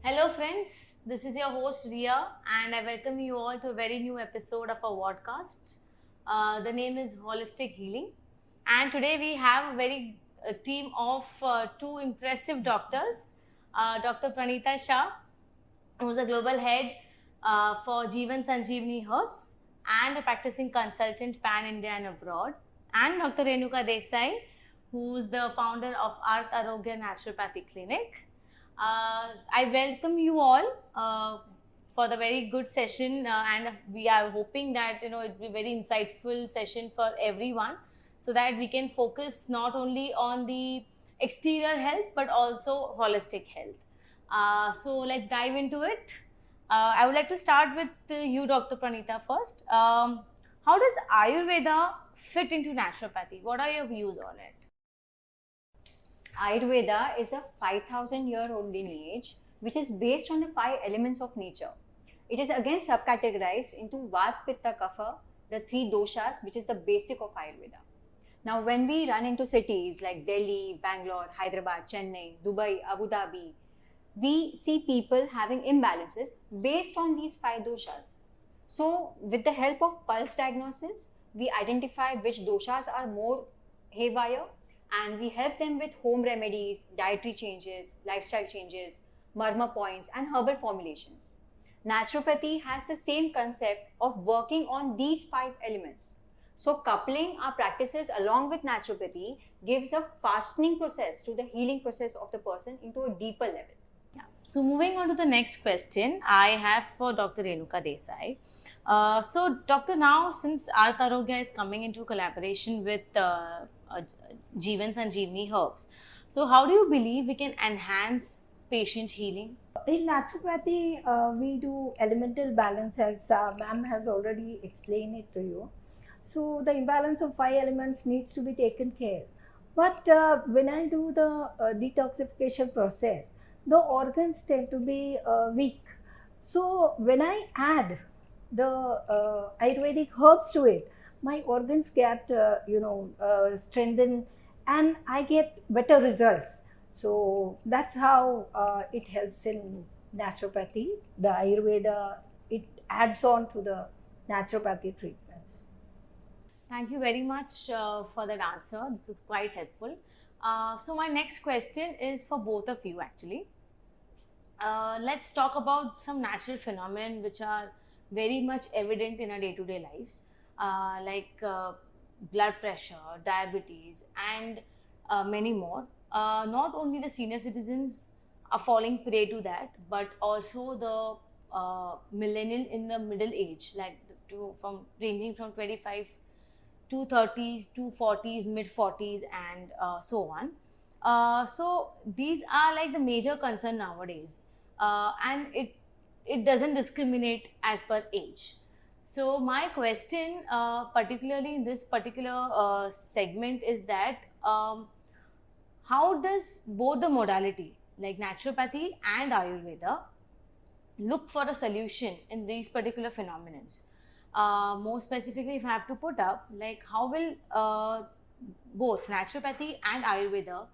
Hello friends, this is your host Ria and I welcome you all to a very new episode of our podcast. The name is Holistic Healing and today we have a very team of two impressive doctors, Dr. Pranita Shah, who is a global head for Jeevan Sanjeevani Herbs and a practicing consultant pan-India and abroad, and Dr. Renuka Desai, who is the founder of Aarth Aarogya Naturopathy Clinic. I welcome you all for the very good session, and we are hoping that it will be a very insightful session for everyone, so that we can focus not only on the exterior health but also holistic health. So let's dive into it. I would like to start with you, Dr. Pranita, first. How does Ayurveda fit into naturopathy? What are your views on it? Ayurveda is a 5,000-year-old lineage which is based on the 5 elements of nature. It is again subcategorized into Vata, Pitta, Kapha, the 3 doshas, which is the basic of Ayurveda. Now, when we run into cities like Delhi, Bangalore, Hyderabad, Chennai, Dubai, Abu Dhabi, we see people having imbalances based on these 5 doshas. So, with the help of pulse diagnosis, we identify which doshas are more haywire, and we help them with home remedies, dietary changes, lifestyle changes, marma points, and herbal formulations. Naturopathy has the same concept of working on these 5 elements. So coupling our practices along with naturopathy gives a fastening process to the healing process of the person into a deeper level. Yeah. So moving on to the next question, I have for Dr. Renuka Desai. So Doctor, now since Aarth Aarogya is coming into collaboration with Jeevan Sanjeevani Herbs, so how do you believe we can enhance patient healing? In naturopathy, we do elemental balance, as ma'am has already explained it to you. So the imbalance of 5 elements needs to be taken care. But when I do the detoxification process, the organs tend to be weak. So when I add the Ayurvedic herbs to it, my organs get strengthened and I get better results. So that's how it helps in naturopathy. The Ayurveda, it adds on to the naturopathy treatments. Thank you very much for that answer. This was quite helpful. So my next question is for both of you actually. Let's talk about some natural phenomena which are very much evident in our day-to-day lives, like blood pressure, diabetes, and many more. Not only the senior citizens are falling prey to that, but also the millennial in the middle age, like ranging from 25 to 30s to 40s, mid 40s, and so on. So these are like the major concern nowadays, and it doesn't discriminate as per age. So my question, particularly in this particular segment, is that how does both the modality, like naturopathy and Ayurveda, look for a solution in these particular phenomena? More specifically, if I have to put up, like how will both naturopathy and Ayurveda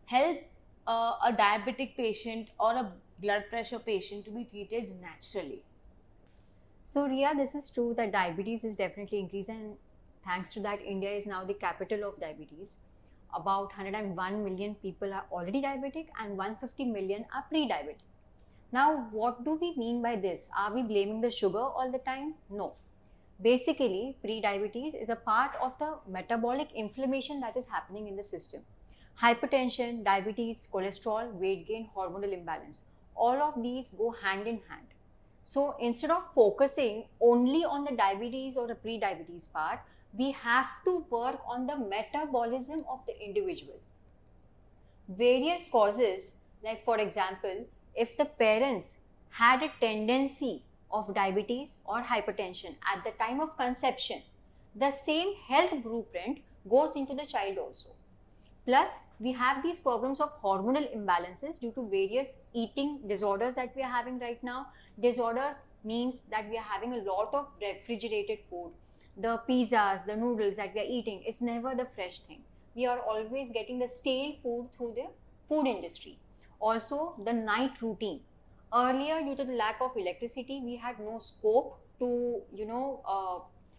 help a diabetic patient or a blood pressure patient to be treated naturally? So Ria, this is true that diabetes is definitely increasing, and thanks to that, India is now the capital of diabetes. About 101 million people are already diabetic and 150 million are pre-diabetic. Now, what do we mean by this? Are we blaming the sugar all the time? No. Basically, pre-diabetes is a part of the metabolic inflammation that is happening in the system. Hypertension, diabetes, cholesterol, weight gain, hormonal imbalance, all of these go hand in hand. So instead of focusing only on the diabetes or the pre-diabetes part, we have to work on the metabolism of the individual. Various causes, like for example, if the parents had a tendency of diabetes or hypertension at the time of conception, the same health blueprint goes into the child also. Plus, we have these problems of hormonal imbalances due to various eating disorders that we are having right now. Disorders means that we are having a lot of refrigerated food. The pizzas, the noodles that we are eating, it's never the fresh thing. We are always getting the stale food through the food industry. Also, the night routine. Earlier, due to the lack of electricity, we had no scope to,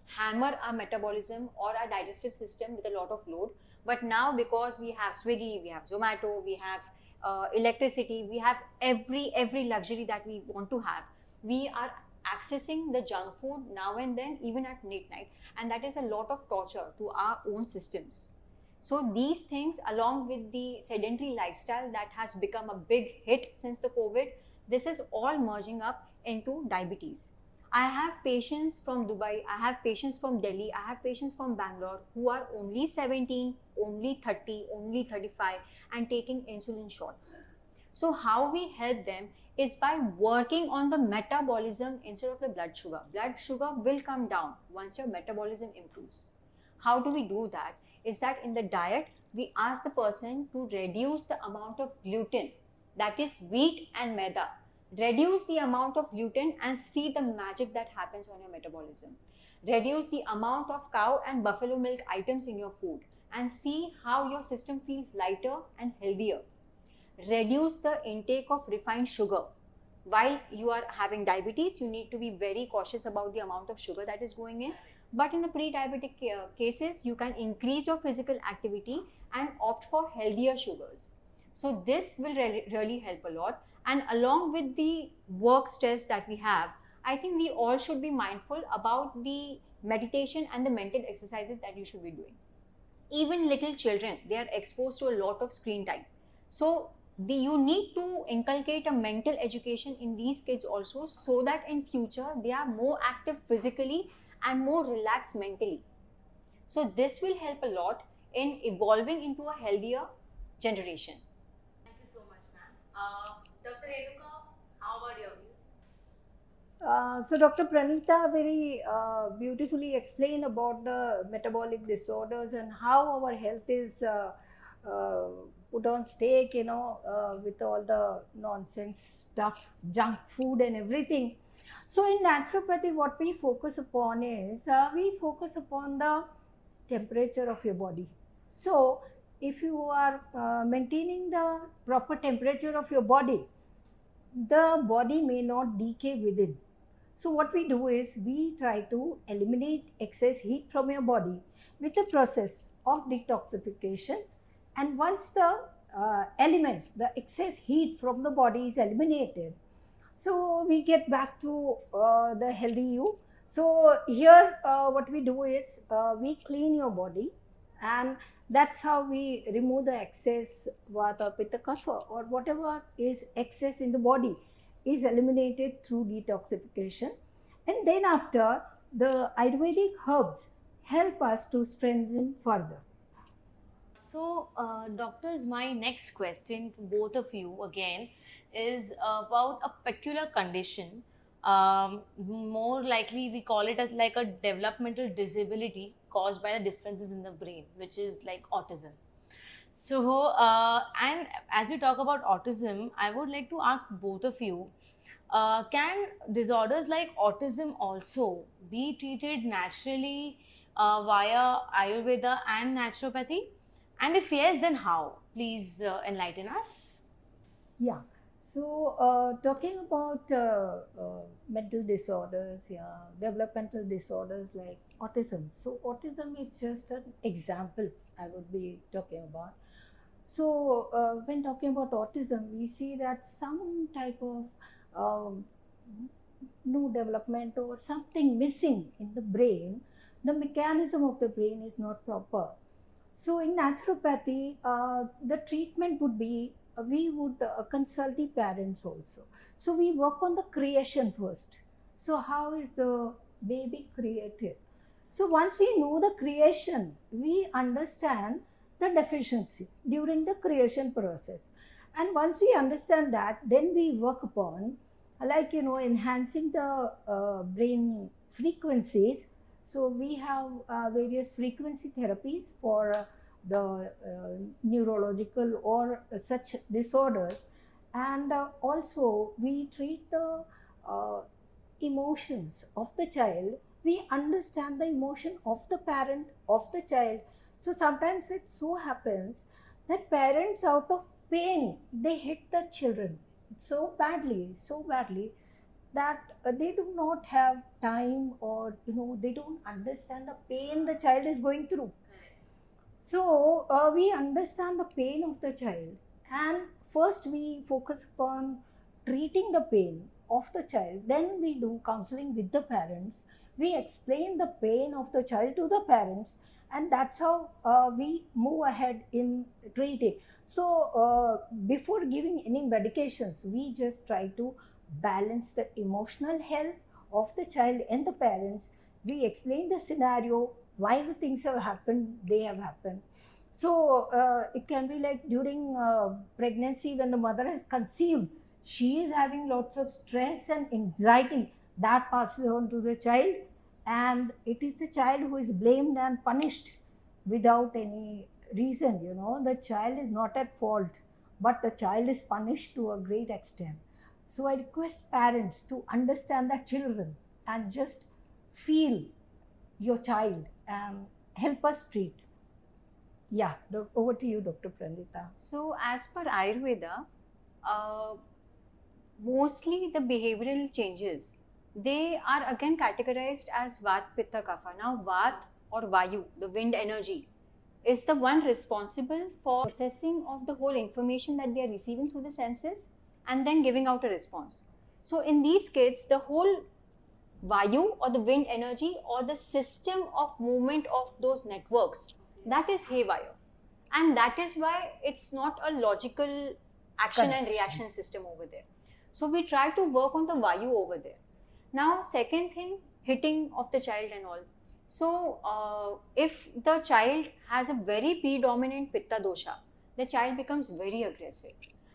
hammer our metabolism or our digestive system with a lot of load. But now, because we have Swiggy, we have Zomato, we have electricity, we have every luxury that we want to have, we are accessing the junk food now and then, even at midnight, and that is a lot of torture to our own systems. So these things, along with the sedentary lifestyle that has become a big hit since the COVID, this is all merging up into diabetes. I have patients from Dubai, I have patients from Delhi, I have patients from Bangalore who are only 17, only 30, only 35 and taking insulin shots. So how we help them is by working on the metabolism instead of the blood sugar. Blood sugar will come down once your metabolism improves. How do we do that? Is that in the diet, we ask the person to reduce the amount of gluten, that is wheat and maida. Reduce the amount of gluten and see the magic that happens on your metabolism. Reduce the amount of cow and buffalo milk items in your food and see how your system feels lighter and healthier. Reduce the intake of refined sugar. While you are having diabetes, you need to be very cautious about the amount of sugar that is going in. But in the pre-diabetic cases, you can increase your physical activity and opt for healthier sugars. So this will really help a lot. And along with the work stress that we have, I think we all should be mindful about the meditation and the mental exercises that you should be doing. Even little children, they are exposed to a lot of screen time. So you need to inculcate a mental education in these kids also, so that in future they are more active physically and more relaxed mentally. So this will help a lot in evolving into a healthier generation. Thank you so much, ma'am. Dr. Renuka, how about your views? So Dr. Pranita very beautifully explained about the metabolic disorders and how our health is put on stake, with all the nonsense stuff, junk food and everything. So in naturopathy, what we focus upon is, we focus upon the temperature of your body. So if you are maintaining the proper temperature of your body, the body may not decay within. So what we do is we try to eliminate excess heat from your body with the process of detoxification. And once the elements, the excess heat from the body is eliminated, so we get back to the healthy you. So here what we do is we clean your body, and that's how we remove the excess vata, pitta, kapha, or whatever is excess in the body is eliminated through detoxification. And then after, the Ayurvedic herbs help us to strengthen further. So, doctors, my next question to both of you again is about a peculiar condition. More likely, we call it as like a developmental disability caused by the differences in the brain, which is like autism. So, and as we talk about autism, I would like to ask both of you, can disorders like autism also be treated naturally via Ayurveda and naturopathy? And if yes, then how? Please enlighten us. Yeah. So talking about mental disorders, yeah, developmental disorders like autism. So autism is just an example I would be talking about. So when talking about autism, we see that some type of new development or something missing in the brain, the mechanism of the brain is not proper. So in naturopathy, the treatment would be, we would consult the parents also. So we work on the creation first. So how is the baby created? So once we know the creation, we understand the deficiency during the creation process. And once we understand that, then we work upon, like, enhancing the brain frequencies. So we have various frequency therapies for the neurological or such disorders. And also we treat the emotions of the child. We understand the emotion of the parent, of the child. So sometimes it so happens that parents, out of pain, they hit the children. so badly that they do not have time, or they don't understand the pain the child is going through. So we understand the pain of the child, and first we focus upon treating the pain of the child. Then we do counseling with the parents. We explain the pain of the child to the parents, and that's how we move ahead in treating. So before giving any medications, we just try to balance the emotional health of the child and the parents. We explain the scenario, why the things have happened, they have happened. So it can be like during pregnancy, when the mother has conceived, she is having lots of stress and anxiety that passes on to the child, and it is the child who is blamed and punished without any reason. The child is not at fault, but the child is punished to a great extent. So I request parents to understand their children and just feel your child and help us treat. Yeah, over to you, Dr. Pranita. So, as per Ayurveda, uh, mostly the behavioral changes, they are again categorized as Vat, Pitta, Kapha. Now, Vat or Vayu, the wind energy, is the one responsible for processing of the whole information that they are receiving through the senses and then giving out a response. So, in these kids, the whole Vayu or the wind energy or the system of movement of those networks, that is haywire. And that is why it's not a logical action and reaction system over there. So we try to work on the Vayu over there. Now, second thing, hitting of the child and all. So if the child has a very predominant Pitta dosha, the child becomes very aggressive.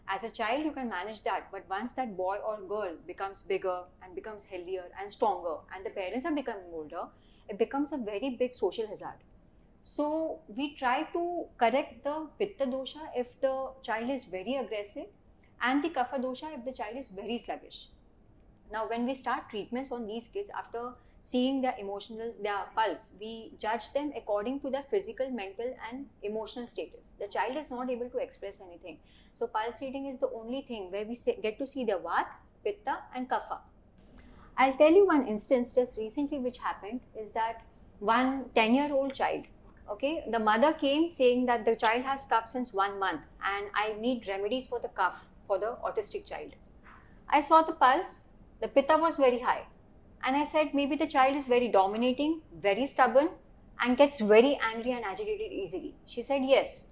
As a child, you can manage that, but once that boy or girl becomes bigger and becomes healthier and stronger, and the parents are becoming older, it becomes a very big social hazard. So we try to correct the Pitta dosha if the child is very aggressive, and the Kapha dosha if the child is very sluggish. Now, when we start treatments on these kids, after seeing their pulse, we judge them according to their physical, mental and emotional status. The child is not able to express anything. So pulse reading is the only thing where we get to see their Vat, Pitta and Kapha. I'll tell you one instance just recently which happened is that one 10-year-old child, okay, the mother came saying that the child has cough since 1 month and I need remedies for the cough for the autistic child. I saw the pulse, the Pitta was very high. And I said, maybe the child is very dominating, very stubborn, and gets very angry and agitated easily. She said, yes.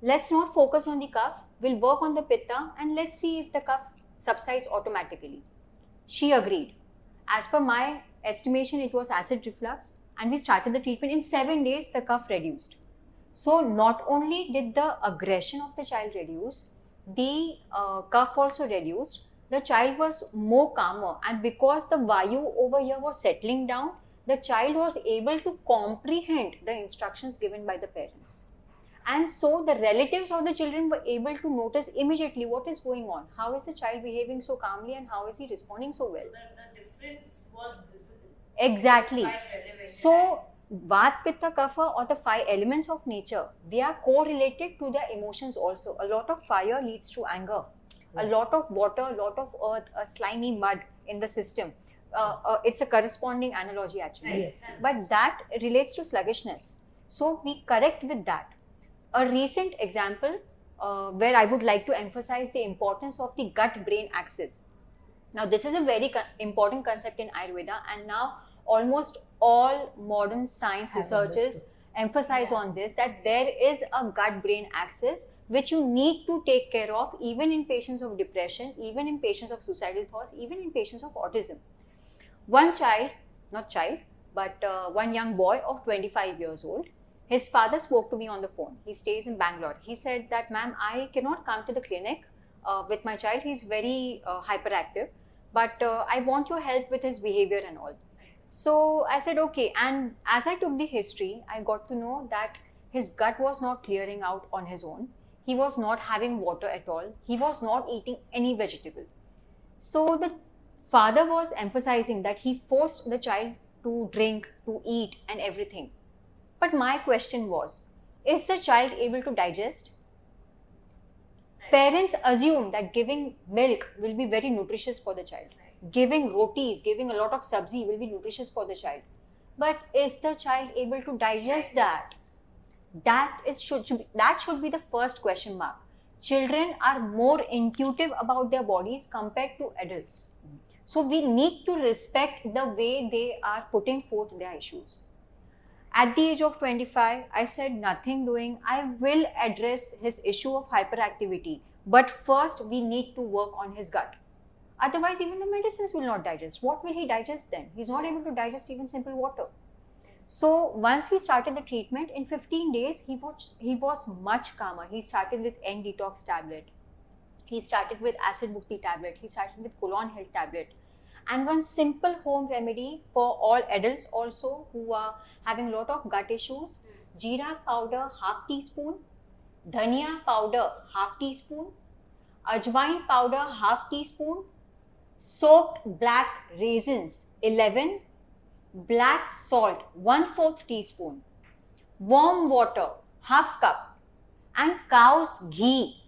Let's not focus on the cough. We'll work on the Pitta and let's see if the cough subsides automatically. She agreed. As per my estimation, it was acid reflux, and we started the treatment. In 7 days, the cough reduced. So not only did the aggression of the child reduce, the cough also reduced. The child was more calmer, and because the Vayu over here was settling down, the child was able to comprehend the instructions given by the parents. And so the relatives of the children were able to notice immediately what is going on. How is the child behaving so calmly and how is he responding so well? So the difference was visible. Exactly. So Vat, Pitta, Kapha or the 5 elements of nature, they are correlated to their emotions also. A lot of fire leads to anger. A lot of water, a lot of earth, a slimy mud in the system. It's a corresponding analogy actually. Yes. But that relates to sluggishness. So we correct with that. A recent example where I would like to emphasize the importance of the gut-brain axis. Now this is a very important concept in Ayurveda, and now almost all modern science researchers emphasize on this, that there is a gut-brain axis which you need to take care of even in patients of depression, even in patients of suicidal thoughts, even in patients of autism. One young boy of 25 years old, his father spoke to me on the phone. He stays in Bangalore. He said that, ma'am, I cannot come to the clinic with my child. He's very hyperactive, but I want your help with his behavior and all. So I said, okay. And as I took the history, I got to know that his gut was not clearing out on his own. He was not having water at all. He was not eating any vegetable. So the father was emphasizing that he forced the child to drink, to eat and everything. But my question was, is the child able to digest? parents assume that giving milk will be very nutritious for the child. Giving rotis, giving a lot of sabzi will be nutritious for the child. But is the child able to digest that? That should be the first question mark. Children are more intuitive about their bodies compared to adults. So we need to respect the way they are putting forth their issues. At the age of 25, I said nothing doing. I will address his issue of hyperactivity. But first, we need to work on his gut. Otherwise, even the medicines will not digest. What will he digest then? He's not able to digest even simple water. So once we started the treatment, in 15 days, he was much calmer. He started with N-detox tablet. He started with acid mukti tablet. He started with colon health tablet. And one simple home remedy for all adults also who are having a lot of gut issues: jeera powder half teaspoon, dhania powder half teaspoon, ajwain powder half teaspoon, soaked black raisins 11, black salt 1/4 teaspoon, warm water half cup, and cow's ghee.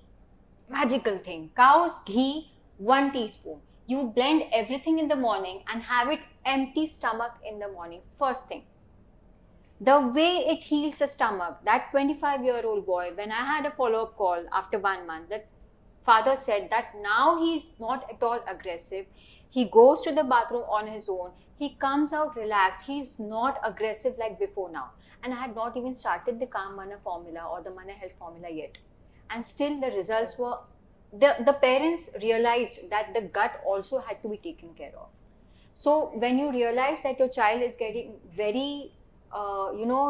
Magical thing, cow's ghee 1 teaspoon. You blend everything in the morning and have it empty stomach in the morning, first thing. The way it heals the stomach, that 25-year-old boy, when I had a follow-up call after 1 month, that father said that now he's not at all aggressive. He goes to the bathroom on his own. He comes out relaxed. He's not aggressive like before now. And I had not even started the Calm Mana formula or the Mana Health formula yet. And still the results were, the parents realized that the gut also had to be taken care of. So when you realize that your child is getting very,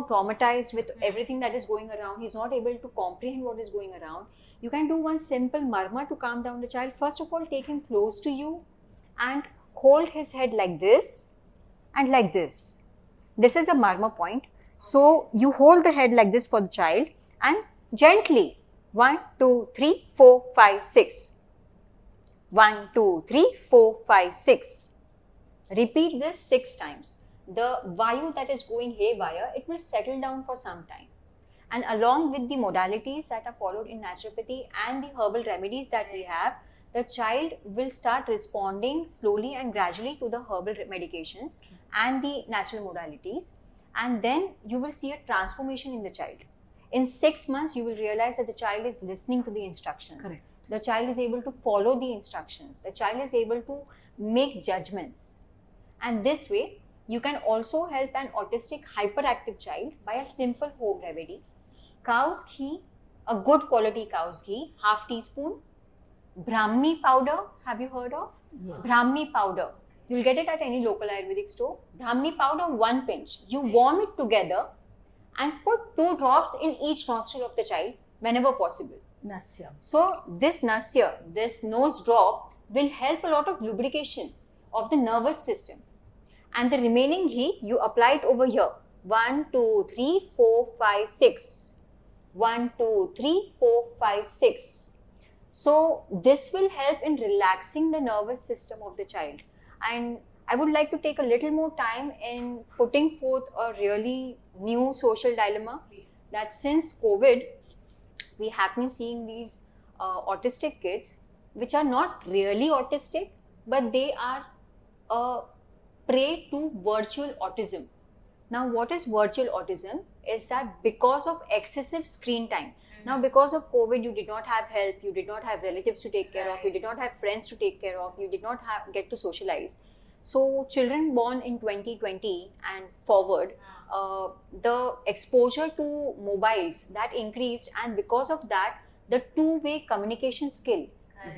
traumatized with everything that is going around, he's not able to comprehend what is going around, you can do one simple marma to calm down the child. First of all, take him close to you and hold his head like this and like this. This is a marma point. So you hold the head like this for the child and gently 1, 2, 3, 4, 5, 6. 1, 2, 3, 4, 5, 6. Repeat this 6 times. The vayu that is going haywire, it will settle down for some time. And along with the modalities that are followed in naturopathy and the herbal remedies that we have, the child will start responding slowly and gradually to the herbal medications and the natural modalities. And then you will see a transformation in the child. In 6 months, you will realize that the child is listening to the instructions. Correct. The child is able to follow the instructions. The child is able to make judgments. And this way, you can also help an autistic hyperactive child by a simple home remedy. Cow's ghee, a good quality cow's ghee, half teaspoon. Brahmi powder, have you heard of? Yeah. Brahmi powder. You'll get it at any local Ayurvedic store. Brahmi powder, 1 pinch. You warm it together and put 2 drops in each nostril of the child whenever possible. Nasya. So this nasya, this nose drop, will help a lot of lubrication of the nervous system. And the remaining ghee, you apply it over here. 1, 2, 3, 4, 5, 6. 1, 2, 3, 4, 5, 6. So this will help in relaxing the nervous system of the child. And I would like to take a little more time in putting forth a really new social dilemma, that since COVID, we have been seeing these autistic kids, which are not really autistic, but they are a prey to virtual autism. Now, what is virtual autism? Is that because of excessive screen time. Now, because of COVID, you did not have help, you did not have relatives to take care of, you did not have friends to take care of, you did not get to socialize. So, children born in 2020 and forward, the exposure to mobiles that increased, and because of that, the two-way communication skill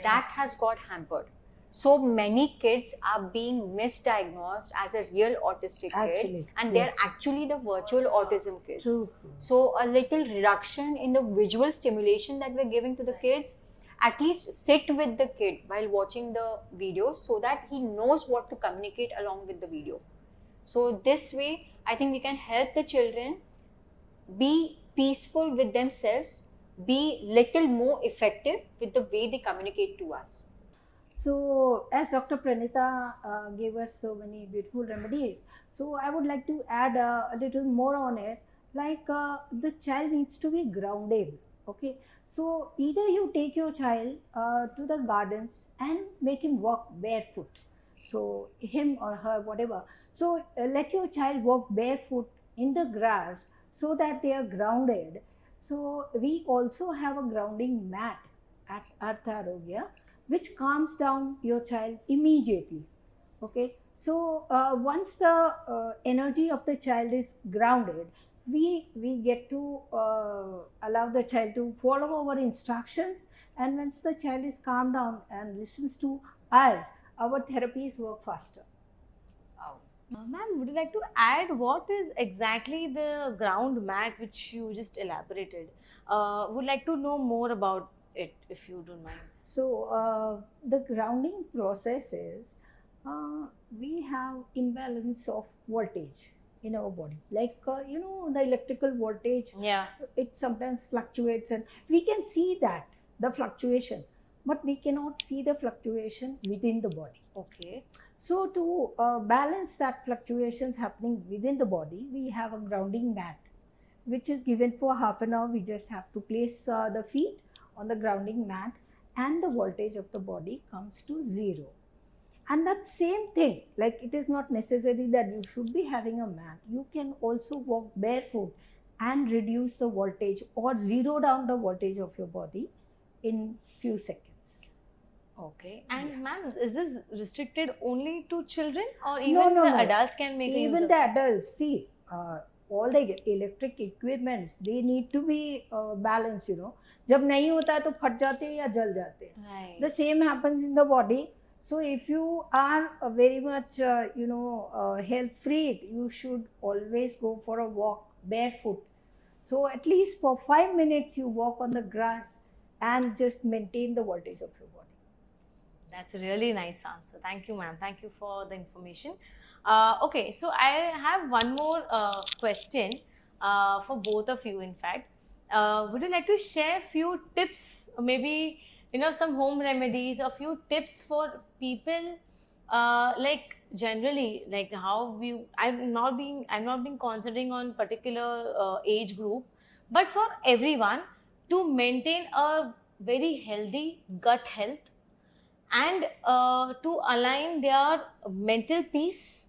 that has got hampered. So many kids are being misdiagnosed as a real autistic kid, and they're actually the virtual autism kids. True. So a little reduction in the visual stimulation that we're giving to the kids. At least sit with the kid while watching the videos so that he knows what to communicate along with the video. So this way, I think we can help the children be peaceful with themselves, be little more effective with the way they communicate to us. So, as Dr. Pranita gave us so many beautiful remedies, so I would like to add a little more on it. Like the child needs to be grounded. Okay, so either you take your child to the gardens and make him walk barefoot, so him or her, whatever. So let your child walk barefoot in the grass so that they are grounded. So we also have a grounding mat at Aarth Aarogya which calms down your child immediately. Okay, so once the energy of the child is grounded, we get to allow the child to follow our instructions, and once the child is calmed down and listens to us, our therapies work faster. Ma'am, would you like to add what is exactly the ground mat which you just elaborated? Would like to know more about it if you don't mind. So the grounding process is we have imbalance of voltage in our body, like the electrical voltage. Yeah. It sometimes fluctuates, and we can see that the fluctuation, but we cannot see the fluctuation within the body. Okay. So to balance that fluctuations happening within the body, we have a grounding mat which is given for half an hour. We just have to place the feet on the grounding mat, and the voltage of the body comes to zero. And that same thing, like it is not necessary that you should be having a mat. You can also walk barefoot and reduce the voltage or zero down the voltage of your body in few seconds. Okay. And ma'am, is this restricted only to children, or even No. adults can make a use Even of the it? adults, see, all the electric equipments, they need to be balanced, जब नहीं होता है तो फट जाते हैं या जल जाते हैं. Right. The same happens in the body. So if you are very much health freak, you should always go for a walk barefoot. So at least for 5 minutes you walk on the grass and just maintain the voltage of your body. That's a really nice answer. Thank you, ma'am. Thank you for the information. Okay, so I have one more question for both of you, in fact. Would you like to share few tips, maybe some home remedies, or few tips for people, like generally, like how I'm not being considering on particular age group, but for everyone to maintain a very healthy gut health, and to align their mental peace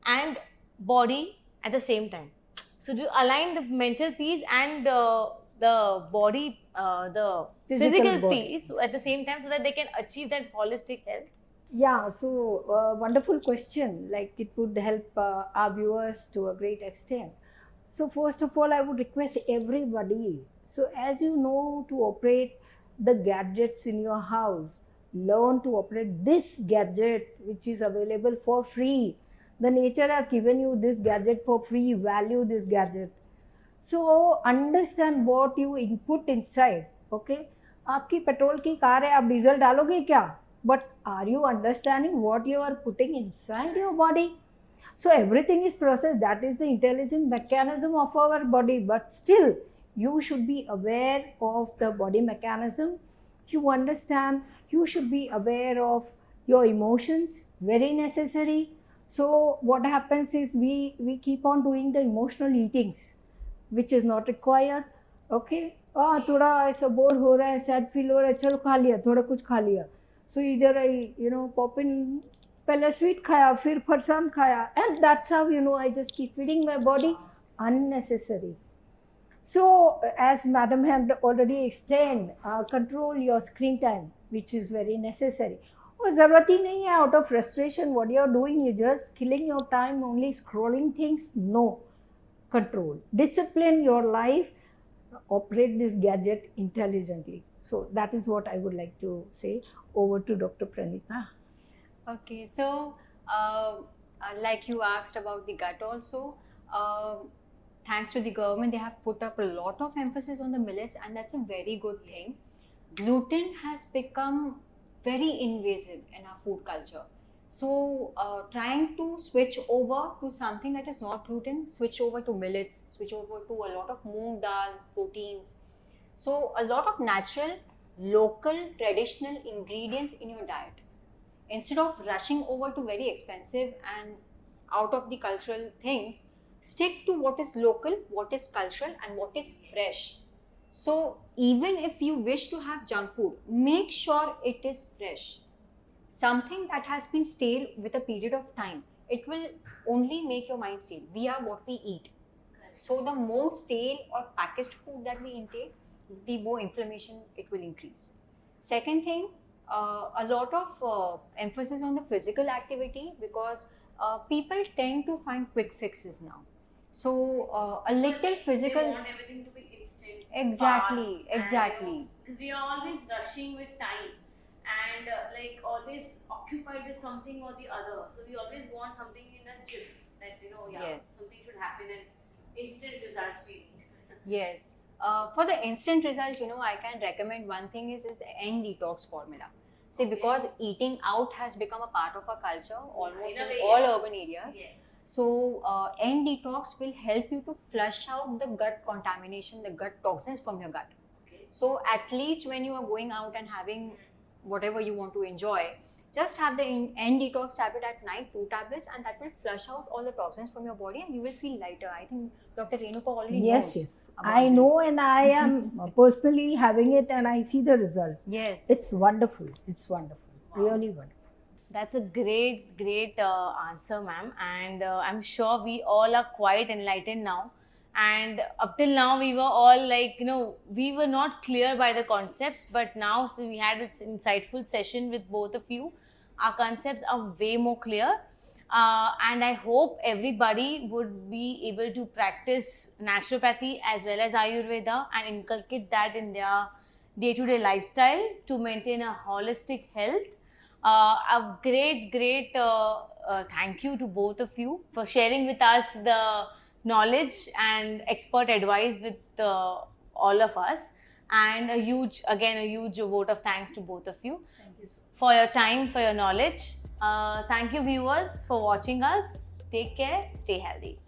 and body at the same time. So to align the mental peace and the body, the physical body. peace at the same time, so that they can achieve that holistic health. Yeah, so wonderful question. Like it would help our viewers to a great extent. So first of all, I would request everybody. So as you know to operate the gadgets in your house, learn to operate this gadget which is available for free. The nature has given you this gadget for free. Value this gadget. So understand what you input inside. Okay, आपकी petrol की car है, आप diesel डालोगे क्या? But are you understanding what you are putting inside your body? So everything is processed. That is the intelligent mechanism of our body. But still, you should be aware of the body mechanism. You understand. You should be aware of your emotions. Very necessary. So what happens is we keep on doing the emotional eatings, which is not required. Okay. थोड़ा ऐसा bore हो रहा है, sad feel हो रहा है, चलो खा लिया, थोड़ा कुछ खा लिया. So either I pop in, पहले sweet खाया, फिर फरसान खाया, and that's how I just keep feeding my body. Unnecessary. So as madam had already explained, control your screen time, which is very necessary. ज़रूरत ही नहीं है. Out of frustration, what you are doing, you're just killing your time only scrolling things. No. Control. Discipline your life. Operate this gadget intelligently. So that is what I would like to say. Over to Dr. Pranita. Okay, so like you asked about the gut also, thanks to the government, they have put up a lot of emphasis on the millets, and that's a very good thing. Gluten has become very invasive in our food culture. So trying to switch over to something that is not gluten, switch over to millets, switch over to a lot of moong dal, proteins. So a lot of natural, local, traditional ingredients in your diet. Instead of rushing over to very expensive and out of the cultural things, stick to what is local, what is cultural, and what is fresh. So even if you wish to have junk food, make sure it is fresh. Something that has been stale with a period of time, it will only make your mind stale. We are what we eat. So the more stale or packaged food that we intake, the more inflammation it will increase. Second thing, a lot of emphasis on the physical activity, because people tend to find quick fixes now. So a little physical. They want everything to be instant. Exactly, fast, exactly. Because we are always rushing with time and like always occupied with something or the other. So we always want something in a jiff that Yes. something should happen and instant results we need. Yes. For the instant result, I can recommend one thing is the N detox formula. See, Okay. because eating out has become a part of our culture almost In a in way, all yes. urban areas. Yes. So, N detox will help you to flush out the gut contamination, the gut toxins from your gut. Okay. So, at least when you are going out and having whatever you want to enjoy, just have the N detox tablet at night, 2 tablets, and that will flush out all the toxins from your body and you will feel lighter. I think Dr. Renuka already knows. Yes. about I know, this. and I am personally having it, and I see the results. Yes. It's wonderful. It's wonderful. Wow. Really wonderful. That's a great answer, ma'am. And I'm sure we all are quite enlightened now. And up till now, we were all like, we were not clear by the concepts. But now, so we had this insightful session with both of you. Our concepts are way more clear. And I hope everybody would be able to practice naturopathy as well as Ayurveda and inculcate that in their day-to-day lifestyle to maintain a holistic health. A great thank you to both of you for sharing with us the knowledge and expert advice with all of us, and a huge vote of thanks to both of you. Thank you so much. For your time, for your knowledge. Thank you, viewers, for watching us. Take care, stay healthy.